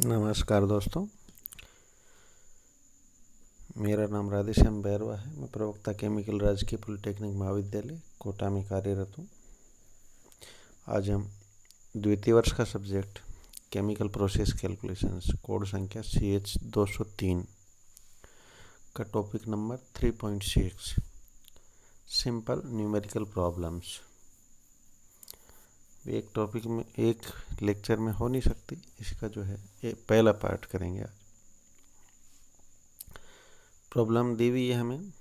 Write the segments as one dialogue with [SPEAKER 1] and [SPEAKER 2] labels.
[SPEAKER 1] नमस्कार दोस्तों, मेरा नाम राधेश्याम बैरवा है। मैं प्रवक्ता केमिकल राजकीय पॉलिटेक्निक महाविद्यालय कोटा में कार्यरत हूँ। आज हम द्वितीय वर्ष का subject chemical process calculations code संख्या CH203 का topic number 3.6 simple numerical problems एक टॉपिक में एक लेक्चर में हो नहीं सकती। इसका जो है ये पहला पार्ट करेंगे आज। प्रॉब्लम दी हुई है हमें।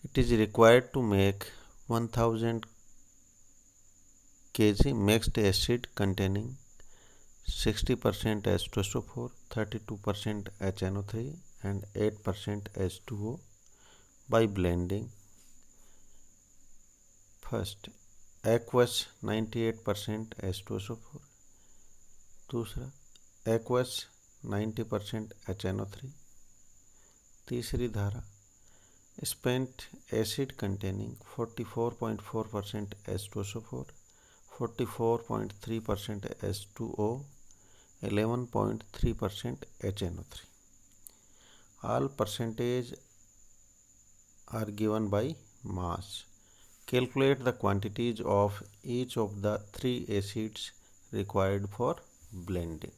[SPEAKER 1] It is required to make 1000 kg mixed acid containing 60% H2SO4, 32% HNO3 and 8% H2O by blending. First, aqueous 98% H2SO4, दूसरा aqueous 90% HNO3, तीसरी धारा spent acid containing 44.4% H2SO4, 44.3% H2O, 11.3% HNO3. All percentage are given by mass. Calculate the quantities of each of the three acids required for blending.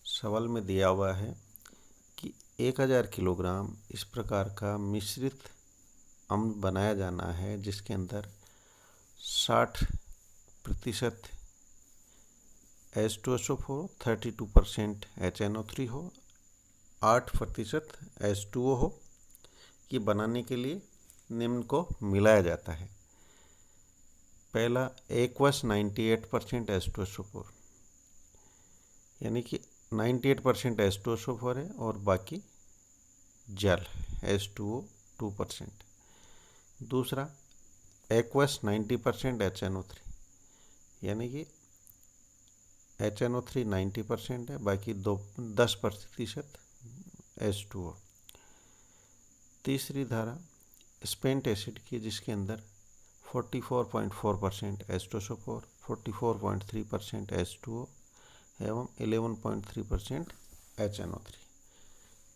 [SPEAKER 1] सवाल में दिया हुआ है कि 1000 kilogram इस प्रकार का मिश्रित अम्ल बनाया जाना है जिसके अंदर 60% H2SO4, 32% HNO3 हो, 8% H2O हो। ये बनाने के लिए निम्न को मिलाया जाता है। पहला एक्वस 98% H2SO4, यानी कि 98% H2SO4 है और बाकी जल H2O 2%। दूसरा एक्वस 90% HNO3, यानी कि HNO3 90% है, बाकी 10% H2O। तीसरी धारा स्पेंट एसिड की जिसके अंदर 44.4% H2SO4, 44.3% H2O एवं 11.3% HNO3।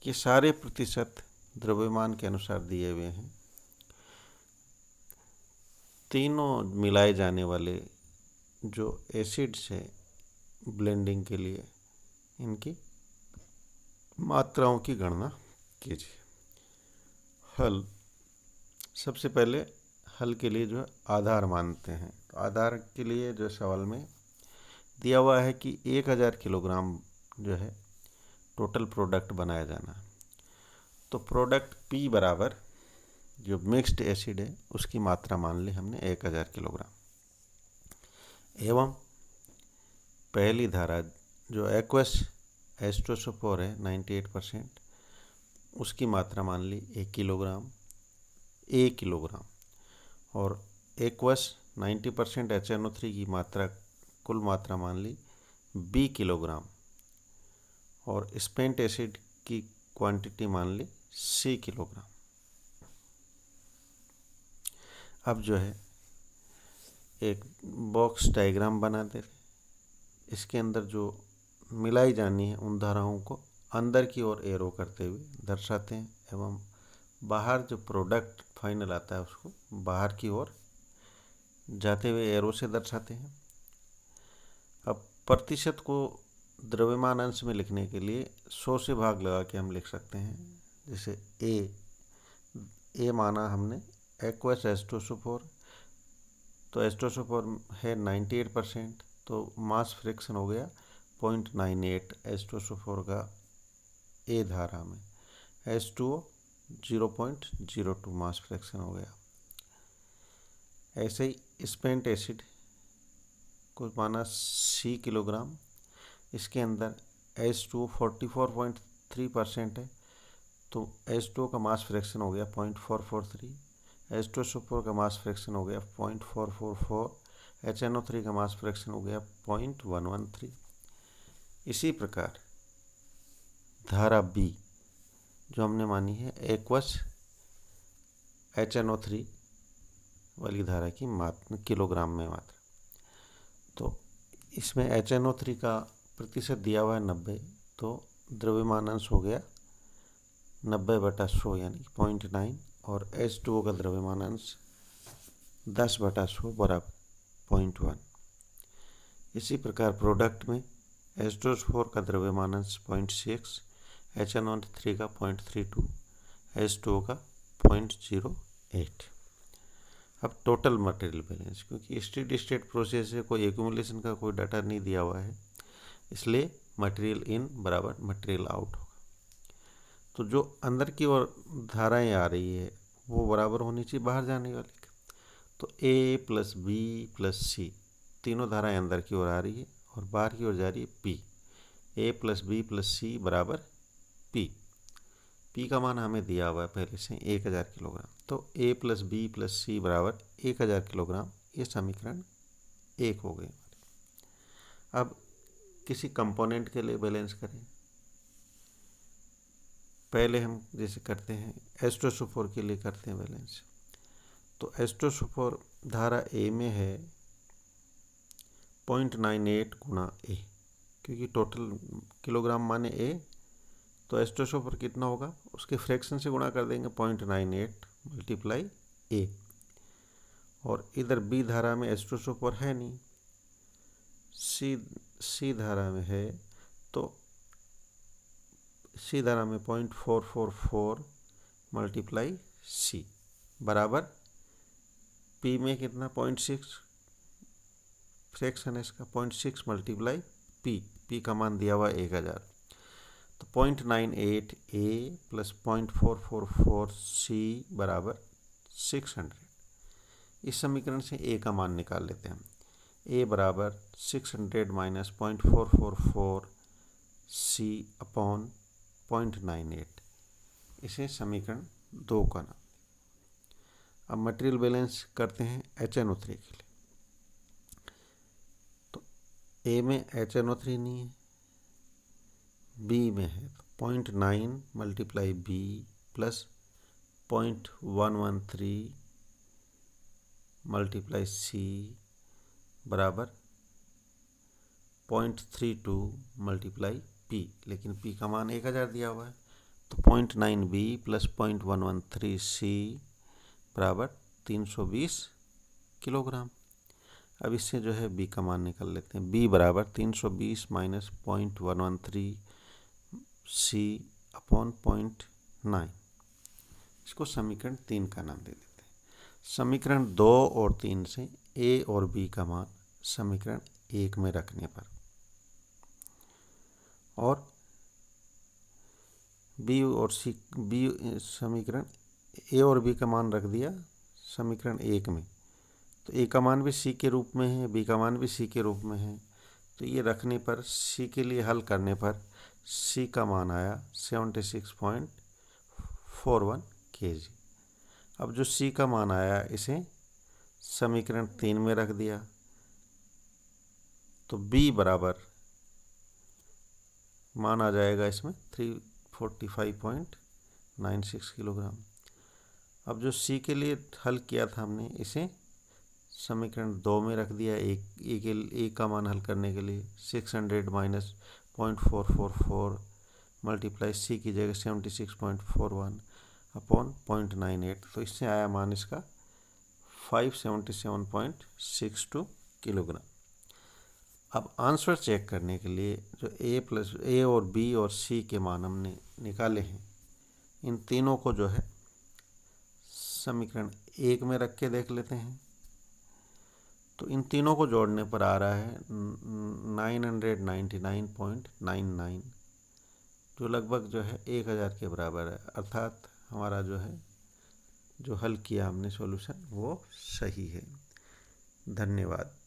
[SPEAKER 1] ये सारे प्रतिशत द्रव्यमान के अनुसार दिए हुए हैं। तीनों मिलाए जाने वाले जो एसिड्स है ब्लेंडिंग के लिए, इनकी मात्राओं की गणना कीजिए। हल, सबसे पहले हल के लिए जो है आधार मानते हैं। तो आधार के लिए जो सवाल में दिया हुआ है कि 1000 किलोग्राम जो है टोटल प्रोडक्ट बनाया जाना है। तो प्रोडक्ट P बराबर जो मिक्स्ड एसिड है उसकी मात्रा मान ली हमने 1000 किलोग्राम, एवं पहली धारा जो एक्वस H2SO4 है 98%, उसकी मात्रा मान ली 1 किलोग्राम और एक्वस 90% HNO3 की मात्रा कुल मात्रा मान ली 20 किलोग्राम और स्पेंट एसिड की क्वांटिटी मान ली C किलोग्राम। अब जो है एक बॉक्स डायग्राम बना दे। इसके अंदर जो मिलाई जानी है उन धाराओं को अंदर की ओर एरो करते हुए दर्शाते हैं एवं बाहर जो प्रोडक्ट फाइनल आता है उसको बाहर की ओर जाते हुए एरो से दर्शाते हैं। अब प्रतिशत को द्रव्यमान अंश में लिखने के लिए 100 से भाग लगा के हम लिख सकते हैं। जैसे ए माना हमने एक्वस H2SO4, तो H2SO4 है 98%, तो मास फ्रैक्शन हो गया 0.98 H2SO4 का ए धारा में, H2O 0.02 मास फ्रैक्शन हो गया। ऐसे ही स्पेंट एसिड को माना C किलोग्राम, इसके अंदर H2O 44.3% है, तो H2O का मास फ्रैक्शन हो गया 0.443, H2SO4 का मास फ्रैक्शन हो गया 0.444, HNO3 का मास फ्रैक्शन हो गया 0.113। इसी प्रकार धारा B जो हमने मानी है एक्वस HNO3 वाली धारा की मात्रा किलोग्राम में मात्रा, तो इसमें HNO3 का प्रतिशत दिया हुआ है 90, तो द्रव्यमान अंश हो गया 90/100 यानी 0.9, और H2O का द्रव्यमान अंश 10/100 बराबर 0.1। इसी प्रकार प्रोडक्ट में H2O का द्रव्यमान अंश 0.6, HNO3 का 0.32, H2O का 0.08। अब टोटल मटेरियल बैलेंस, क्योंकि स्टेडी स्टेट प्रोसेस है, कोई एक्यूमुलेशन का कोई डाटा नहीं दिया हुआ है, इसलिए मटेरियल इन बराबर मटेरियल आउट होगा। तो जो अंदर की ओर धाराएं आ रही है वो बराबर होनी चाहिए बाहर जाने वाली। तो A plus B plus C, तीनों धाराएं अंदर की ओर आ रही है और बाहर की ओर जा रही है P। A plus B plus C बराबर P। P का मान हमें दिया हुआ है पहले से 1000 किलोग्राम, तो A plus B plus C बराबर 1000 किलोग्राम। ये समीकरण 1 हो गए। अब किसी कंपोनेंट के लिए बैलेंस करें। पहले हम जैसे करते हैं H2SO4 के लिए करते हैं बैलेंस। तो H2SO4 धारा A में है 0.98 गुणा A, क्योंकि टोटल किलोग्राम माने A, तो H2SO4 कितना होगा उसके फ्रैक्शन से गुणा कर देंगे 0.98 मल्टीप्लाई A। और इधर B धारा में H2SO4 है नहीं, C धारा में है, तो C धारा में 0.444 मल्टीप्लाई C बराबर P में कितना 0.6 फ्रैक्शन है इसका, 0.6 मल्टीप्लाई P का मान दिया हुआ 1000, तो 0.98 A प्लस 0.444 C बराबर 600। इस समीकरण से A का मान निकाल लेते हैं हम। A बराबर 600 माइनस 0.444 C अपॉन 0.98, इसे समीकरण 2 का नाम। अब मटेरियल बैलेंस करते हैं HNO3 के लिए। तो A में HNO3 नहीं है, B में है, 0.9 multiply B plus 0.113 multiply C बराबर 0.32 मल्टीप्लाई P, लेकिन P का मान 1000 दिया हुआ है, तो 0.9 B प्लस 0.113 C बराबर 320 किलोग्राम। अब इससे जो है B का मान निकाल लेते हैं। B बराबर 320 माइनस 0.113 C अपॉन 0.9, इसको समीकरण 3 का नाम दे देते हैं। समीकरण 2 और 3 से A और B का मान समीकरण 1 में रखने पर, और B और C, B समीकरण A और B का मान रख दिया समीकरण 1 में, तो A का मान भी C के रूप में है, B का मान भी C के रूप में है, तो ये रखने पर C के लिए हल करने पर C का मान आया 76.41 kg। अब जो C का मान आया इसे समीकरण 3 में रख दिया, तो B बराबर मान आ जाएगा इसमें 345.96 किलोग्राम। अब जो C के लिए हल किया था हमने, इसे समीकरण 2 में रख दिया। एक का मान हल करने के लिए 600 माइनस 0.444 मल्टीप्लाई C की जगह 76.41 अपॉन 0.98, तो इससे आया मान इसका 577.62 किलोग्राम। अब आंसर चेक करने के लिए जो A और B और C के मान हमने निकाले हैं, इन तीनों को जो है समीकरण 1 में रख के देख लेते हैं। तो इन तीनों को जोड़ने पर आ रहा है 999.99, जो लगभग जो है 1000 के बराबर है। अर्थात हमारा जो है जो हल किया हमने सॉल्यूशन वो सही है। धन्यवाद।